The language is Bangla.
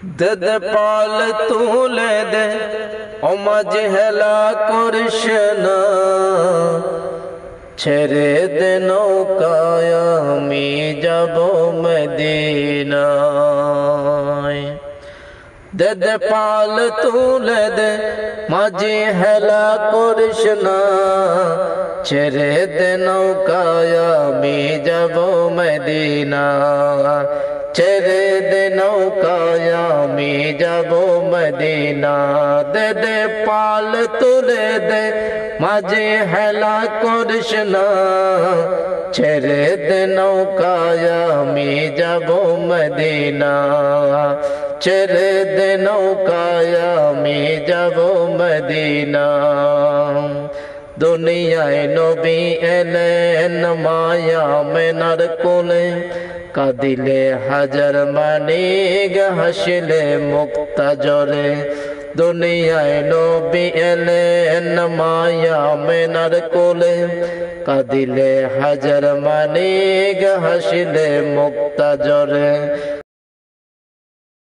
দদ পাল তুলে দে ও মাঝে হেলা করিস না, ছেড়ে দে নৌকায় আমি যাব মদিনায়। দদ পাল তুলে দে মাঝে হেলা করিস না, ছেড়ে দে নৌকায় আমি যাব মদিনা, ছেড়ে দে নৌকায় আমি যাব মদিনা। দে দে পাল তুলে দে মাঝে হেলা করিস না, ছেড়ে দে নৌকায় আমি যাব মদিনা, ছেড়ে দে নৌকায় আমি যাব মদিনা। দুনিয়ায় নবী এলেন মায়া মেনার কোলে, কাঁদিলে হাজার মানিক হাসিলে মুক্তা জরে। দুনিয়ায় নবী এলেন মায়া মেনার কোলে, কাঁদিলে হাজার মানিক হাসিলে মুক্তা জরে।